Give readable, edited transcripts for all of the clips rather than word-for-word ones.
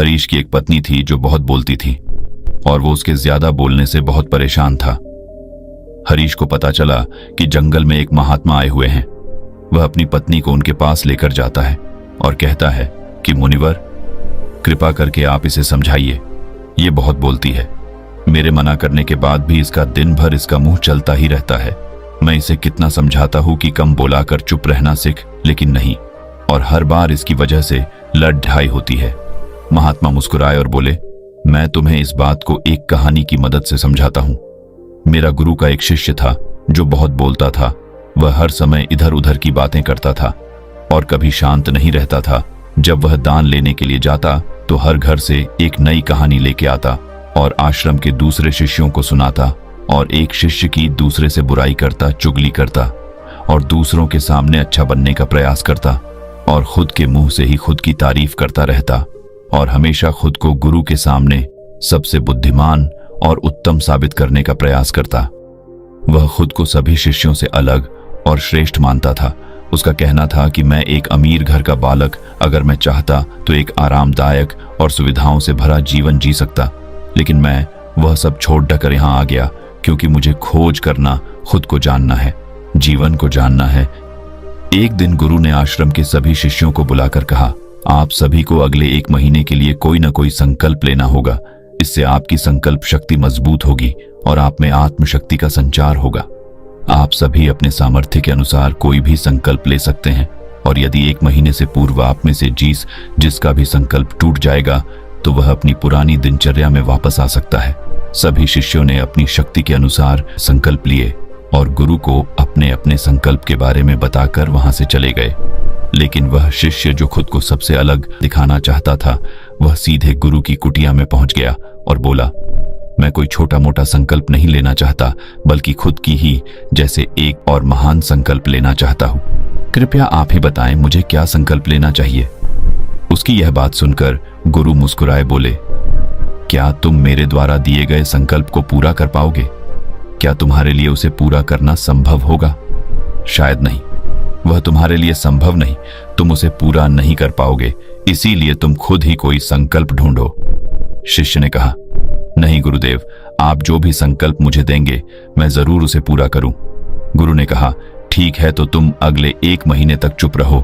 हरीश की एक पत्नी थी जो बहुत बोलती थी और वो उसके ज्यादा बोलने से बहुत परेशान था। हरीश को पता चला कि जंगल में एक महात्मा आए हुए हैं। वह अपनी पत्नी को उनके पास लेकर जाता है और कहता है कि मुनिवर, कृपा करके आप इसे समझाइए, ये बहुत बोलती है। मेरे मना करने के बाद भी इसका दिन भर इसका मुंह चलता ही रहता है। मैं इसे कितना समझाता हूं कि कम बोलाकर चुप रहना सीख, लेकिन नहीं, और हर बार इसकी वजह से लड़ ढाई होती है। महात्मा मुस्कुराए और बोले, मैं तुम्हें इस बात को एक कहानी की मदद से समझाता हूं। मेरा गुरु का एक शिष्य था जो बहुत बोलता था। वह हर समय इधर उधर की बातें करता था और कभी शांत नहीं रहता था। जब वह दान लेने के लिए जाता तो हर घर से एक नई कहानी लेके आता और आश्रम के दूसरे शिष्यों को सुनाता, और एक शिष्य की दूसरे से बुराई करता, चुगली करता और दूसरों के सामने अच्छा बनने का प्रयास करता और खुद के मुंह से ही खुद की तारीफ करता रहता और हमेशा खुद को गुरु के सामने सबसे बुद्धिमान और उत्तम साबित करने का प्रयास करता। वह खुद को सभी शिष्यों से अलग और श्रेष्ठ मानता था। उसका कहना था कि मैं एक अमीर घर का बालक, अगर मैं चाहता तो एक आरामदायक और सुविधाओं से भरा जीवन जी सकता, लेकिन मैं वह सब छोड़ कर यहाँ आ गया क्योंकि मुझे खोज करना, खुद को जानना है, जीवन को जानना है। एक दिन गुरु ने आश्रम के सभी शिष्यों को बुलाकर कहा, आप सभी को अगले 1 महीने के लिए कोई न कोई संकल्प लेना होगा। इससे आपकी संकल्प शक्ति मजबूत होगी और आप में आत्मशक्ति का संचार होगा। आप सभी अपने सामर्थ्य के अनुसार कोई भी संकल्प ले सकते हैं, और यदि 1 महीने से पूर्व आप में से जिसका भी संकल्प टूट जाएगा तो वह अपनी पुरानी दिनचर्या में वापस आ सकता है। सभी शिष्यों ने अपनी शक्ति के अनुसार संकल्प लिए और गुरु को अपने अपने संकल्प के बारे में बताकर वहां से चले गए। लेकिन वह शिष्य जो खुद को सबसे अलग दिखाना चाहता था, वह सीधे गुरु की कुटिया में पहुंच गया और बोला, मैं कोई छोटा मोटा संकल्प नहीं लेना चाहता, बल्कि खुद की ही जैसे एक और महान संकल्प लेना चाहता हूं। कृपया आप ही बताएं मुझे क्या संकल्प लेना चाहिए। उसकी यह बात सुनकर गुरु मुस्कुराए बोले, क्या तुम मेरे द्वारा दिए गए संकल्प को पूरा कर पाओगे? क्या तुम्हारे लिए उसे पूरा करना संभव होगा? शायद नहीं, वह तुम्हारे लिए संभव नहीं। तुम उसे पूरा नहीं कर पाओगे, इसीलिए तुम खुद ही कोई संकल्प ढूंढो। शिष्य ने कहा, नहीं गुरुदेव, आप जो भी संकल्प मुझे देंगे मैं जरूर उसे पूरा करूं। गुरु ने कहा, ठीक है, तो तुम अगले 1 महीने तक चुप रहो,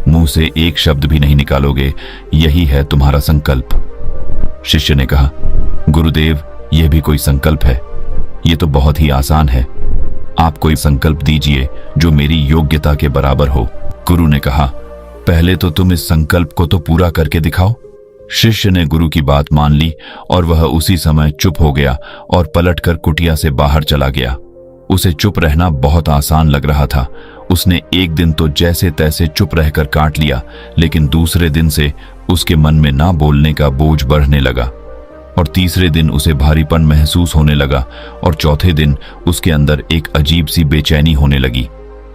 मुंह से एक शब्द भी नहीं निकालोगे, यही है तुम्हारा संकल्प। शिष्य ने कहा, गुरुदेव, यह भी कोई संकल्प है? यह तो बहुत ही आसान है। आप कोई संकल्प दीजिए जो मेरी योग्यता के बराबर हो। गुरु ने कहा, पहले तो तुम इस संकल्प को तो पूरा करके दिखाओ। शिष्य ने गुरु की बात मान ली और वह उसी समय चुप हो गया और पलटकर कुटिया से बाहर चला गया। उसे चुप रहना बहुत आसान लग रहा था। उसने एक दिन तो जैसे तैसे चुप रहकर काट लिया, लेकिन दूसरे दिन से उसके मन में ना बोलने का बोझ बढ़ने लगा और तीसरे दिन उसे भारीपन महसूस होने लगा और चौथे दिन उसके अंदर एक अजीब सी बेचैनी होने लगी,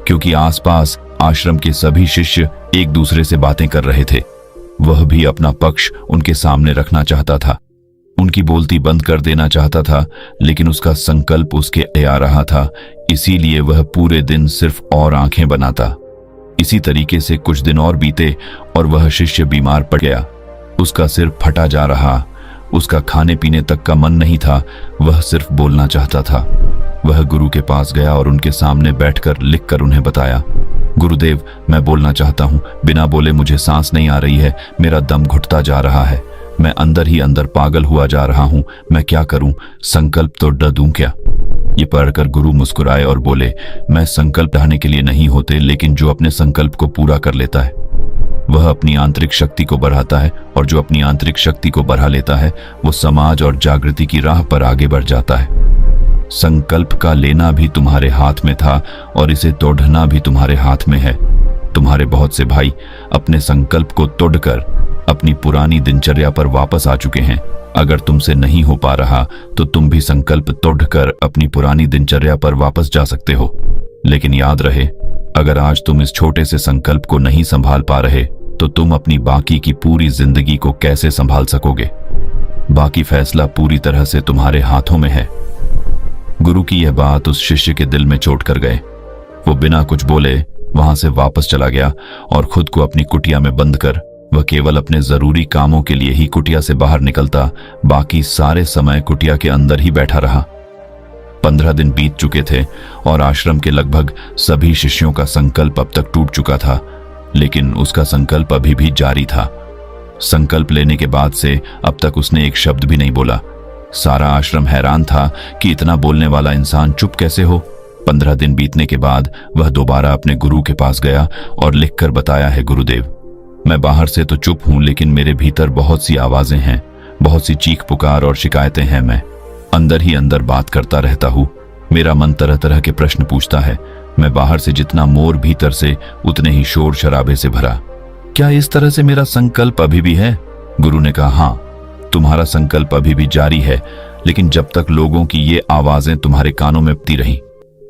क्योंकि आसपास आश्रम के सभी शिष्य एक दूसरे से बातें कर रहे थे। वह भी अपना पक्ष उनके सामने रखना चाहता था, उनकी बोलती बंद कर देना चाहता था, लेकिन उसका संकल्प उसके आ रहा था, इसीलिए वह पूरे दिन सिर्फ और आंखें बनाता। इसी तरीके से कुछ दिन और बीते और वह शिष्य बीमार पड़ गया। उसका सिर फटा जा रहा, उसका खाने पीने तक का मन नहीं था, वह सिर्फ बोलना चाहता था। वह गुरु के पास गया और उनके सामने बैठकर लिखकर उन्हें बताया, गुरुदेव, मैं बोलना चाहता हूँ, बिना बोले मुझे सांस नहीं आ रही है, मेरा दम घुटता जा रहा है, मैं अंदर ही अंदर पागल हुआ जा रहा हूँ, मैं क्या करूँ? संकल्प तो ड दूं क्या? ये पढ़कर गुरु मुस्कुराए और बोले, मैं संकल्प ढाने के लिए नहीं होते, लेकिन जो अपने संकल्प को पूरा कर लेता है वह अपनी आंतरिक शक्ति को बढ़ाता है, और जो अपनी आंतरिक शक्ति को बढ़ा लेता है वो समाज और जागृति की राह पर आगे बढ़ जाता है। संकल्प का लेना भी तुम्हारे हाथ में था और इसे तोड़ना भी तुम्हारे हाथ में है। तुम्हारे बहुत से भाई अपने संकल्प को तोड़कर अपनी पुरानी दिनचर्या पर वापस आ चुके हैं। अगर तुमसे नहीं हो पा रहा तो तुम भी संकल्प तोड़कर अपनी पुरानी दिनचर्या पर वापस जा सकते हो। लेकिन याद रहे, अगर आज तुम इस छोटे से संकल्प को नहीं संभाल पा रहे तो तुम अपनी बाकी की पूरी जिंदगी को कैसे संभाल सकोगे? बाकी फैसला पूरी तरह से तुम्हारे हाथों में है। गुरु की यह बात उस शिष्य के दिल में चोट कर गए। वो बिना कुछ बोले वहां से वापस चला गया और खुद को अपनी कुटिया में बंद कर वह केवल अपने जरूरी कामों के लिए ही कुटिया से बाहर निकलता, बाकी सारे समय कुटिया के अंदर ही बैठा रहा। 15 दिन बीत चुके थे और आश्रम के लगभग सभी शिष्यों का संकल्प अब तक टूट चुका था, लेकिन उसका संकल्प अभी भी जारी था। संकल्प लेने के बाद से अब तक उसने एक शब्द भी नहीं बोला। सारा आश्रम हैरान था कि इतना बोलने वाला इंसान चुप कैसे हो। 15 दिन बीतने के बाद वह दोबारा अपने गुरु के पास गया और लिखकर बताया है, गुरुदेव, मैं बाहर से तो चुप हूं, लेकिन मेरे भीतर बहुत सी आवाजें हैं, बहुत सी चीख पुकार और शिकायतें हैं। मैं अंदर ही अंदर बात करता रहता हूं। मेरा मन तरह तरह के प्रश्न पूछता है। मैं बाहर से जितना मोर, भीतर से उतने ही शोर शराबे से भरा। क्या इस तरह से मेरा संकल्प अभी भी है? गुरु ने कहा, हाँ, तुम्हारा संकल्प अभी भी जारी है, लेकिन जब तक लोगों की ये आवाजें तुम्हारे कानों में पड़ती रही,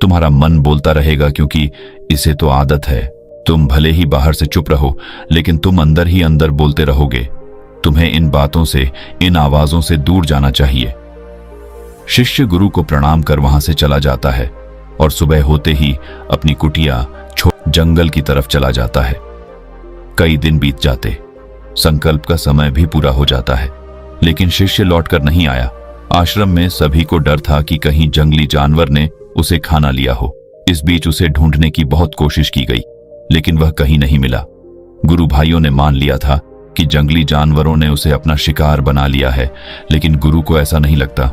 तुम्हारा मन बोलता रहेगा, क्योंकि इसे तो आदत है। तुम भले ही बाहर से चुप रहो, लेकिन तुम अंदर ही अंदर बोलते रहोगे। तुम्हें इन बातों से, इन आवाजों से दूर जाना चाहिए। शिष्य गुरु को प्रणाम कर वहां से चला जाता है और सुबह होते ही अपनी कुटिया छोड़ जंगल की तरफ चला जाता है। कई दिन बीत जाते, संकल्प का समय भी पूरा हो जाता है, लेकिन शिष्य लौटकर नहीं आया। आश्रम में सभी को डर था कि कहीं जंगली जानवर ने उसे खाना लिया हो। इस बीच उसे ढूंढने की बहुत कोशिश की गई, लेकिन वह कहीं नहीं मिला। गुरु भाइयों ने मान लिया था कि जंगली जानवरों ने उसे अपना शिकार बना लिया है, लेकिन गुरु को ऐसा नहीं लगता।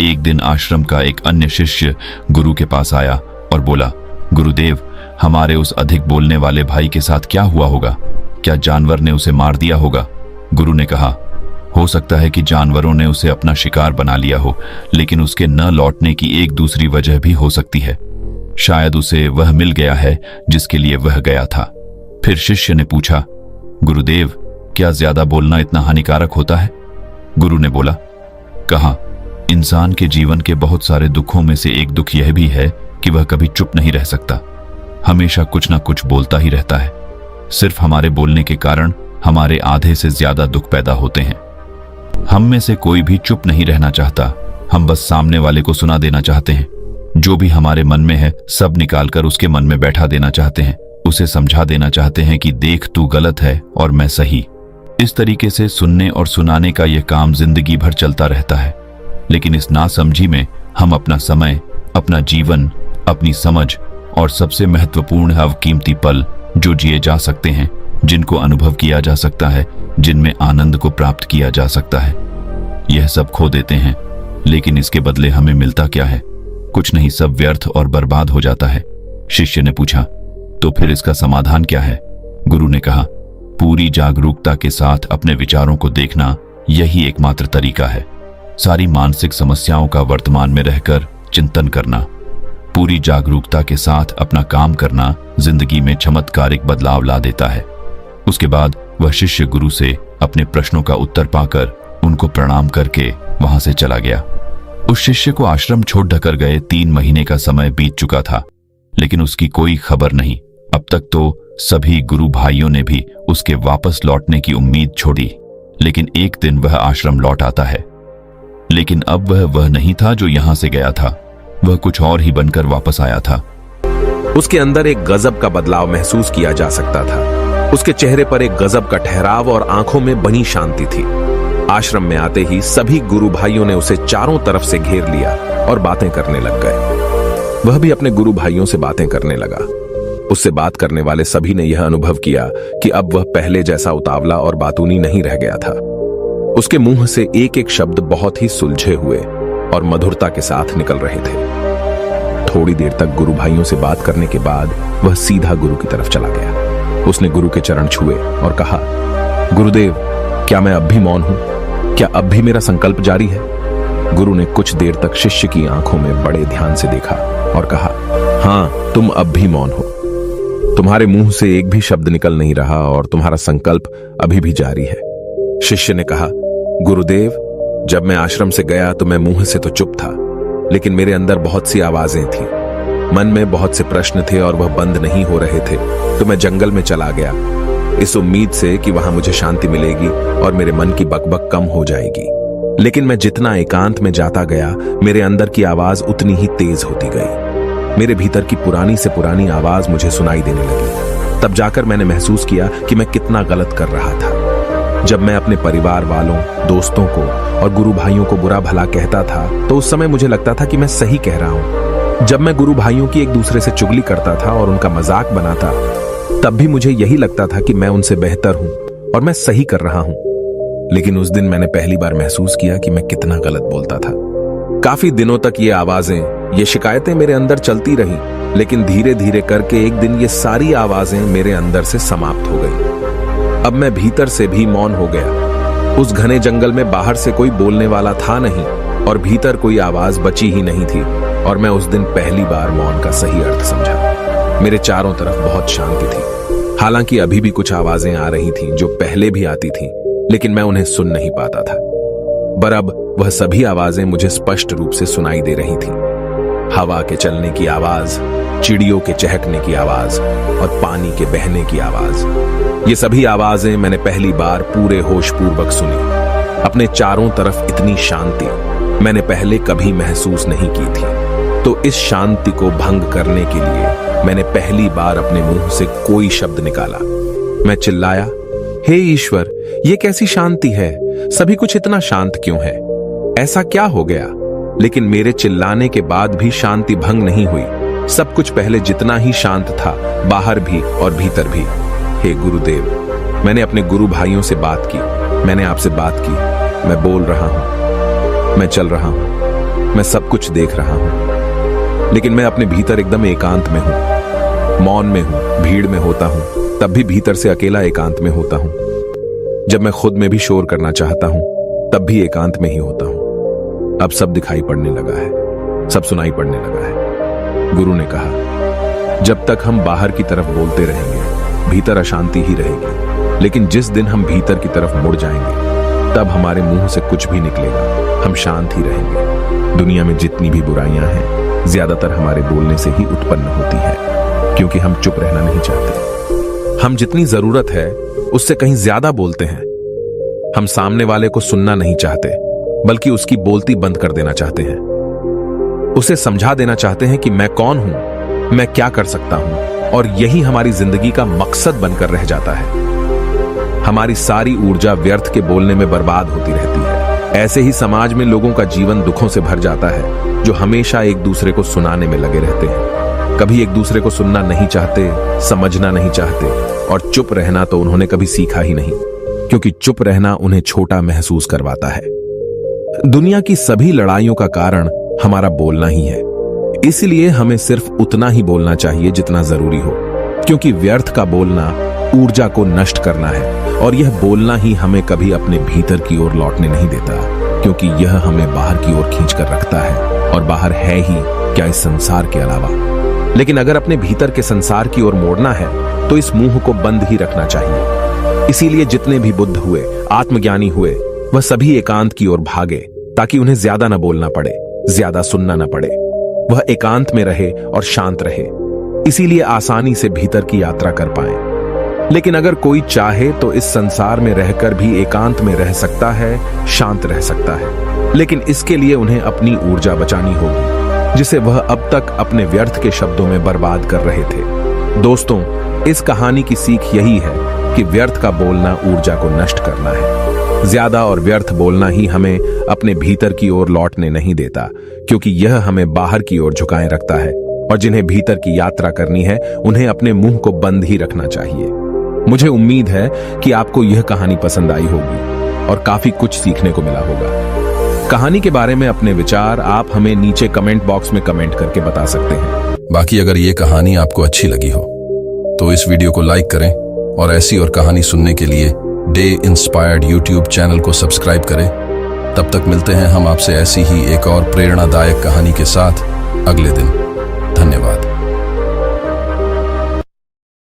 एक दिन आश्रम का एक अन्य शिष्य गुरु के पास आया और बोला, गुरुदेव, हमारे उस अधिक बोलने वाले भाई के साथ क्या हुआ होगा? क्या जानवर ने उसे मार दिया होगा? गुरु ने कहा, हो सकता है कि जानवरों ने उसे अपना शिकार बना लिया हो, लेकिन उसके न लौटने की एक दूसरी वजह भी हो सकती है। शायद उसे वह मिल गया है जिसके लिए वह गया था। फिर शिष्य ने पूछा, गुरुदेव, क्या ज्यादा बोलना इतना हानिकारक होता है? गुरु ने बोला, कहा, इंसान के जीवन के बहुत सारे दुखों में से एक दुख यह भी है कि वह कभी चुप नहीं रह सकता, हमेशा कुछ ना कुछ बोलता ही रहता है। सिर्फ हमारे बोलने के कारण हमारे आधे से ज्यादा दुख पैदा होते हैं। हम में से कोई भी चुप नहीं रहना चाहता, हम बस सामने वाले को सुना देना चाहते हैं। जो भी हमारे मन में है सब निकालकर उसके मन में बैठा देना चाहते हैं, उसे समझा देना चाहते हैं कि देख, तू गलत है और मैं सही। इस तरीके से सुनने और सुनाने का यह काम जिंदगी भर चलता रहता है, लेकिन इस नासमझी में हम अपना समय, अपना जीवन, अपनी समझ और सबसे महत्वपूर्ण अवकीमती पल जो जिए जा सकते हैं, जिनको अनुभव किया जा सकता है, जिनमें आनंद को प्राप्त किया जा सकता है, यह सब खो देते हैं। लेकिन इसके बदले हमें मिलता क्या है? कुछ नहीं, सब व्यर्थ और बर्बाद हो जाता है। शिष्य ने पूछा, तो फिर इसका समाधान क्या है? गुरु ने कहा, पूरी जागरूकता के साथ अपने विचारों को देखना, यही एकमात्र तरीका है। सारी मानसिक समस्याओं का वर्तमान में रहकर चिंतन करना, पूरी जागरूकता के साथ अपना काम करना जिंदगी में चमत्कारिक बदलाव ला देता है। उसके बाद वह शिष्य गुरु से अपने प्रश्नों का उत्तर पाकर उनको प्रणाम करके वहां से चला गया। उस शिष्य को आश्रम छोड़ ढकर गए 3 महीने का समय बीत चुका था, लेकिन उसकी कोई खबर नहीं। अब तक तो सभी गुरु भाइयों ने भी उसके वापस लौटने की उम्मीद छोड़ी, लेकिन एक दिन वह आश्रम लौट आता है। लेकिन अब वह नहीं था जो यहां से गया था, वह कुछ और ही बनकर वापस आया था। उसके अंदर एक गजब का बदलाव महसूस किया जा सकता था। उसके चेहरे पर एक गजब का ठहराव और आंखों में बनी शांति थी। आश्रम में आते ही सभी गुरु भाइयों ने उसे चारों तरफ से घेर लिया और बातें करने लग गए। वह भी अपने गुरु भाइयों से बातें करने लगा। उससे बात करने वाले सभी ने यह अनुभव किया कि अब वह पहले जैसा उतावला और बातूनी नहीं रह गया था। उसके मुंह से एक एक शब्द बहुत ही सुलझे हुए और मधुरता के साथ निकल रहे थे। थोड़ी देर तक गुरु भाइयों से बात करने के बाद वह सीधा गुरु की तरफ चला गया। उसने गुरु के चरण छुए और कहा, गुरुदेव, क्या मैं अब भी मौन हूं? क्या अब भी मेरा संकल्प जारी है? गुरु ने कुछ देर तक शिष्य की आंखों में बड़े ध्यान से देखा और कहा, हां, तुम अब भी मौन हो। तुम्हारे मुंह से एक भी शब्द निकल नहीं रहा और तुम्हारा संकल्प अभी भी जारी है। शिष्य ने कहा, गुरुदेव, जब मैं आश्रम से गया तो मैं मुंह से तो चुप था, लेकिन मेरे अंदर बहुत सी आवाजें थीं। मन में बहुत से प्रश्न थे और वह बंद नहीं हो रहे थे, तो मैं जंगल में चला गया, इस उम्मीद से कि वहां मुझे शांति मिलेगी और मेरे मन की बकबक कम हो जाएगी। लेकिन मैं जितना एकांत में जाता गया, मेरे अंदर की आवाज उतनी ही तेज होती गई। मेरे भीतर की पुरानी से पुरानी आवाज मुझे सुनाई देने लगी। तब जाकर मैंने महसूस किया कि मैं कितना गलत कर रहा था। जब मैं अपने परिवार वालों, दोस्तों को और गुरु भाइयों को बुरा भला कहता था तो उस समय मुझे लगता था कि मैं सही कह रहा हूं। जब मैं गुरु भाइयों की एक दूसरे से चुगली करता था और उनका मजाक बनाता, तब भी मुझे यही लगता था कि मैं उनसे बेहतर हूं और मैं सही कर रहा हूं। लेकिन उस दिन मैंने पहली बार महसूस किया कि मैं कितना गलत बोलता था। काफी दिनों तक ये आवाजें, ये शिकायतें मेरे अंदर चलती रही, लेकिन धीरे धीरे करके एक दिन ये सारी आवाजें मेरे अंदर से समाप्त हो गई। अब मैं भीतर से भी मौन हो गया। उस घने जंगल में बाहर से कोई बोलने वाला था नहीं और भीतर कोई आवाज बची ही नहीं थी, और मैं उस दिन पहली बार मौन का सही अर्थ समझा। मेरे चारों तरफ बहुत शांति थी। हालांकि अभी भी कुछ आवाजें आ रही थीं जो पहले भी आती थीं, लेकिन मैं उन्हें सुन नहीं पाता था। पर अब वह सभी आवाजें मुझे स्पष्ट रूप से सुनाई दे रही थीं। हवा के चलने की आवाज, चिड़ियों के चहकने की आवाज और पानी के बहने की आवाज। ये सभी आवाजें मैंने पहली बार पूरे होश पूर्वक सुनी। अपने चारों तरफ इतनी शांति मैंने पहले कभी महसूस नहीं की थी। तो इस शांति को भंग करने के लिए मैंने पहली बार अपने मुंह से कोई शब्द निकाला। मैं चिल्लाया, हे ईश्वर, ये कैसी शांति है? सभी कुछ इतना शांत क्यों है? ऐसा क्या हो गया? लेकिन मेरे चिल्लाने के बाद भी शांति भंग नहीं हुई। सब कुछ पहले जितना ही शांत था, बाहर भी और भीतर भी। हे गुरुदेव, मैंने अपने गुरु भाइयों से बात की, मैंने आपसे बात की। मैं बोल रहा हूं, मैं चल रहा हूं, मैं सब कुछ देख रहा हूं, लेकिन मैं अपने भीतर एकदम एकांत में हूं, मौन में हूं। भीड़ में होता हूं तब भी भीतर से अकेला एकांत में होता हूं। जब मैं खुद में भी शोर करना चाहता हूं तब भी एकांत में ही होता हूं। अब सब दिखाई पड़ने लगा है, सब सुनाई पड़ने लगा है। गुरु ने कहा, जब तक हम बाहर की तरफ बोलते रहेंगे, भीतर अशांति ही रहेगी। लेकिन जिस दिन हम भीतर की तरफ मुड़ जाएंगे, तब हमारे मुंह से कुछ भी निकलेगा, हम शांत ही रहेंगे। दुनिया में जितनी भी बुराइयां हैं, ज्यादातर हमारे बोलने से ही उत्पन्न होती है, क्योंकि हम चुप रहना नहीं चाहते। हम जितनी जरूरत है उससे कहीं ज्यादा बोलते हैं। हम सामने वाले को सुनना नहीं चाहते, बल्कि उसकी बोलती बंद कर देना चाहते हैं। उसे समझा देना चाहते हैं कि मैं कौन हूं, मैं क्या कर सकता हूं, और यही हमारी जिंदगी का मकसद बनकर रह जाता है। हमारी सारी ऊर्जा व्यर्थ के बोलने में बर्बाद होती रहती है। ऐसे ही समाज में लोगों का जीवन दुखों से भर जाता है, जो हमेशा एक दूसरे को सुनाने में लगे रहते हैं। कभी एक दूसरे को सुनना नहीं चाहते, समझना नहीं चाहते, और चुप रहना तो उन्होंने कभी सीखा ही नहीं, क्योंकि चुप रहना उन्हें छोटा महसूस करवाता है। दुनिया की सभी लड़ाइयों का कारण हमारा बोलना ही है। इसलिए हमें सिर्फ उतना ही बोलना चाहिए जितना जरूरी हो, क्योंकि व्यर्थ का बोलना ऊर्जा को नष्ट करना है, और यह बोलना ही हमें कभी अपने भीतर की ओर लौटने नहीं देता, क्योंकि यह हमें बाहर की ओर खींचकर रखता है, और बाहर है ही क्या इस संसार के अलावा। लेकिन अगर अपने भीतर के संसार की ओर मोड़ना है तो इस मुंह को बंद ही रखना चाहिए। इसीलिए जितने भी बुद्ध हुए, आत्मज्ञानी हुए, वह सभी एकांत की ओर भागे, ताकि उन्हें ज्यादा न बोलना पड़े, ज्यादा सुनना न पड़े। वह एकांत में रहे और शांत रहे, इसीलिए आसानी से भीतर की यात्रा कर पाए। लेकिन अगर कोई चाहे तो इस संसार में रहकर भी एकांत में रह सकता है, शांत रह सकता है, लेकिन इसके लिए उन्हें अपनी ऊर्जा बचानी होगी, जिसे वह अब तक अपने व्यर्थ के शब्दों में बर्बाद कर रहे थे। दोस्तों, इस कहानी की सीख यही है कि व्यर्थ का बोलना ऊर्जा को नष्ट करना है। ज्यादा और व्यर्थ बोलना ही हमें अपने भीतर की ओर लौटने नहीं देता, क्योंकि यह हमें बाहर की ओर झुकाए रखता है, और जिन्हें भीतर की यात्रा करनी है उन्हें अपने मुंह को बंद ही रखना चाहिए। मुझे उम्मीद है कि आपको यह कहानी पसंद आई होगी और काफी कुछ सीखने को मिला होगा। कहानी के बारे में अपने विचार आप हमें नीचे कमेंट बॉक्स में कमेंट करके बता सकते हैं। बाकी अगर ये कहानी आपको अच्छी लगी हो तो इस वीडियो को लाइक करें, और ऐसी और कहानी सुनने के लिए डे इंस्पायर्ड यूट्यूब चैनल को सब्सक्राइब करें। तब तक मिलते हैं हम आपसे ऐसी ही एक और प्रेरणादायक कहानी के साथ अगले दिन। धन्यवाद।